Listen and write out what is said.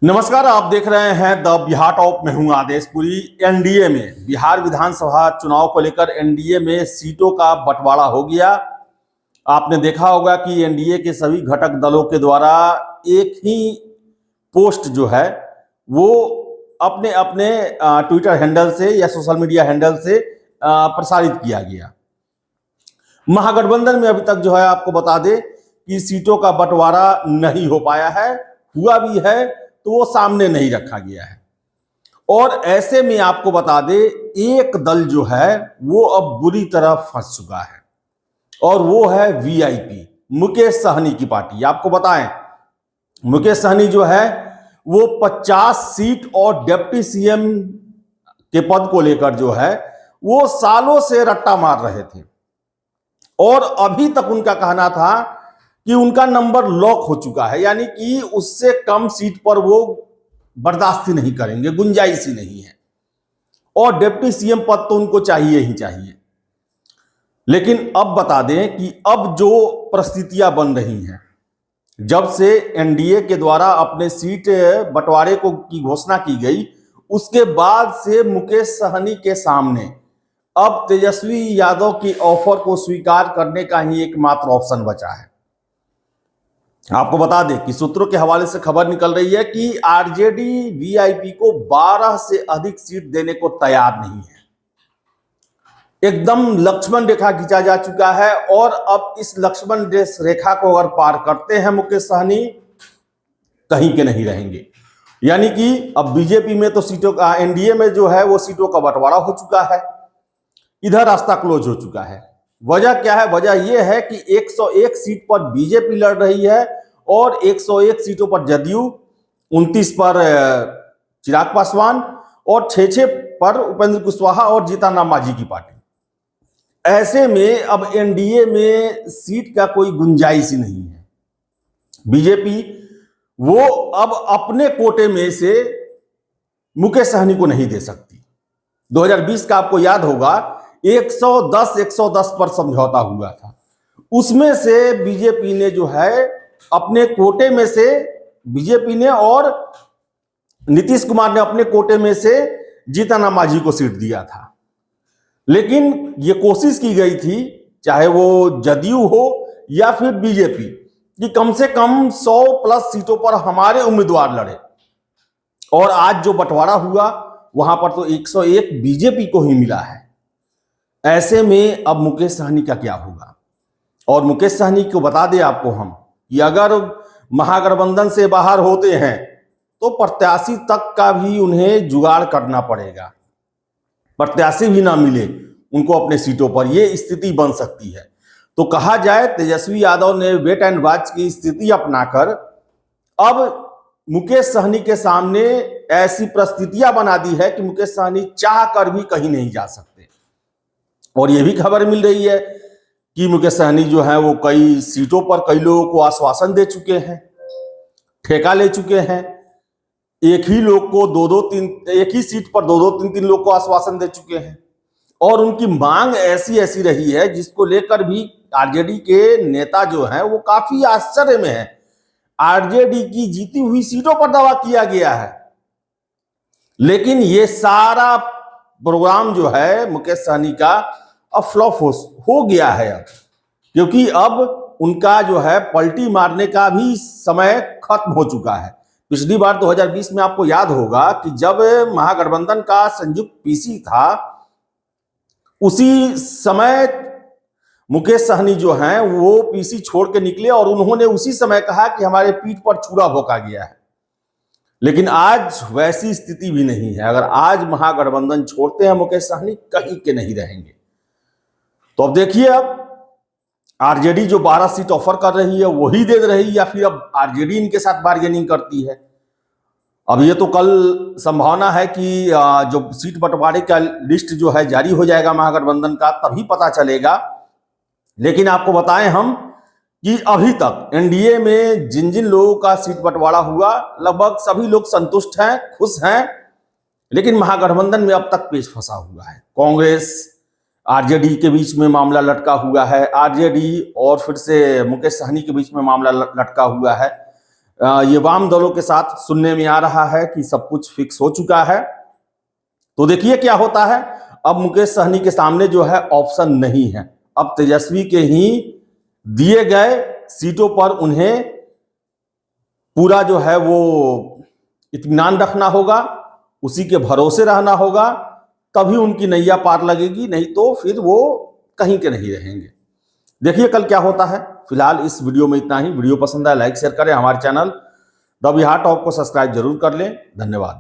नमस्कार, आप देख रहे हैं द बिहार टॉप में हूं आदेशपुरी। एनडीए में बिहार विधानसभा चुनाव को लेकर एनडीए में सीटों का बंटवारा हो गया। आपने देखा होगा कि एनडीए के सभी घटक दलों के द्वारा एक ही पोस्ट जो है वो अपने अपने ट्विटर हैंडल से या सोशल मीडिया हैंडल से प्रसारित किया गया। महागठबंधन में अभी तक जो है आपको बता दें कि सीटों का बंटवारा नहीं हो पाया है, हुआ भी है तो वो सामने नहीं रखा गया है। और ऐसे में आपको बता दे एक दल जो है वो अब बुरी तरह फंस चुका है और वो है वीआईपी, मुकेश सहनी की पार्टी। आपको बताएं मुकेश सहनी जो है वो 50 सीट और डिप्टी सीएम के पद को लेकर जो है वो सालों से रट्टा मार रहे थे और अभी तक उनका कहना था कि उनका नंबर लॉक हो चुका है, यानी कि उससे कम सीट पर वो बर्दाश्त ही नहीं करेंगे, गुंजाइश ही नहीं है और डिप्टी सीएम पद तो उनको चाहिए ही चाहिए। लेकिन अब बता दें कि अब जो परिस्थितियां बन रही हैं, जब से एनडीए के द्वारा अपने सीट बंटवारे को की घोषणा की गई उसके बाद से मुकेश सहनी के सामने अब तेजस्वी यादव की ऑफर को स्वीकार करने का ही एकमात्र ऑप्शन बचा है। आपको बता दें कि सूत्रों के हवाले से खबर निकल रही है कि आरजेडी वीआईपी को 12 से अधिक सीट देने को तैयार नहीं है। एकदम लक्ष्मण रेखा खींचा जा चुका है और अब इस लक्ष्मण रेखा को अगर पार करते हैं मुकेश सहनी, कहीं के नहीं रहेंगे। यानी कि अब बीजेपी में तो सीटों का, एनडीए में जो है वो सीटों का बंटवारा हो चुका है, इधर रास्ता क्लोज हो चुका है। वजह क्या है? वजह यह है कि 101 सीट पर बीजेपी लड़ रही है और 101 सीटों पर जदयू, 29 पर चिराग पासवान और 6 पर उपेंद्र कुशवाहा और जीतन राम मांझी की पार्टी। ऐसे में अब एनडीए में सीट का कोई गुंजाइश ही नहीं है। बीजेपी वो अब अपने कोटे में से मुकेश सहनी को नहीं दे सकती। 2020 का आपको याद होगा 110 पर समझौता हुआ था, उसमें से बीजेपी ने जो है अपने कोटे में से, बीजेपी ने और नीतीश कुमार ने अपने कोटे में से जीतन राम मांझी को सीट दिया था। लेकिन ये कोशिश की गई थी, चाहे वो जदयू हो या फिर बीजेपी, कि कम से कम 100+ सीटों पर हमारे उम्मीदवार लड़े। और आज जो बंटवारा हुआ वहां पर तो 101 बीजेपी को ही मिला है। ऐसे में अब मुकेश सहनी का क्या होगा? और मुकेश सहनी को बता दें आपको हम कि अगर महागठबंधन से बाहर होते हैं तो प्रत्याशी तक का भी उन्हें जुगाड़ करना पड़ेगा, प्रत्याशी भी ना मिले उनको अपने सीटों पर, यह स्थिति बन सकती है। तो कहा जाए तेजस्वी यादव ने वेट एंड वॉच की स्थिति अपनाकर अब मुकेश सहनी के सामने ऐसी परिस्थितियां बना दी है कि मुकेश सहनी चाह कर भी कहीं नहीं जा सकते। और यह भी खबर मिल रही है कि मुकेश सहनी जो है वो कई सीटों पर कई लोगों को आश्वासन दे चुके हैं, ठेका ले चुके हैं। एक ही लोग को एक ही सीट पर 2-3 लोग को आश्वासन दे चुके हैं और उनकी मांग ऐसी ऐसी रही है जिसको लेकर भी आरजेडी के नेता जो हैं वो काफी आश्चर्य में है। आरजेडी की जीती हुई सीटों पर दावा किया गया है, लेकिन ये सारा प्रोग्राम जो है मुकेश सहनी का अब फ्लॉप हो गया है अब, क्योंकि अब उनका जो है पलटी मारने का भी समय खत्म हो चुका है। पिछली बार 2020 में आपको याद होगा कि जब महागठबंधन का संयुक्त पीसी था, उसी समय मुकेश सहनी जो हैं वो पीसी छोड़ के निकले और उन्होंने उसी समय कहा कि हमारे पीठ पर छुरा भोंका गया है। लेकिन आज वैसी स्थिति भी नहीं है। अगर आज महागठबंधन छोड़ते हैं मुकेश सहनी, कहीं के नहीं रहेंगे। तो अब देखिए, अब आरजेडी जो 12 सीट ऑफर कर रही है वही दे रही है या फिर अब आरजेडी इनके साथ बार्गेनिंग करती है। अब ये तो कल संभावना है कि जो सीट बंटवारे का लिस्ट जो है जारी हो जाएगा महागठबंधन का, तभी पता चलेगा। लेकिन आपको बताएं हम कि अभी तक एनडीए में जिन जिन लोगों का सीट बंटवारा हुआ लगभग सभी लोग संतुष्ट हैं, खुश हैं। लेकिन महागठबंधन में अब तक पेच फंसा हुआ है। कांग्रेस आरजेडी के बीच में मामला लटका हुआ है, आरजेडी और फिर से मुकेश सहनी के बीच में मामला लटका हुआ है। ये वाम दलों के साथ सुनने में आ रहा है कि सब कुछ फिक्स हो चुका है। तो देखिए क्या होता है। अब मुकेश सहनी के सामने जो है ऑप्शन नहीं है। अब तेजस्वी के ही दिए गए सीटों पर उन्हें पूरा जो है वो इत्मीनान रखना होगा, उसी के भरोसे रहना होगा, तभी उनकी नैया पार लगेगी, नहीं तो फिर वो कहीं के नहीं रहेंगे। देखिए कल क्या होता है। फिलहाल इस वीडियो में इतना ही। वीडियो पसंद आए लाइक शेयर करें, हमारे चैनल द बिहार टॉप को सब्सक्राइब जरूर कर लें। धन्यवाद।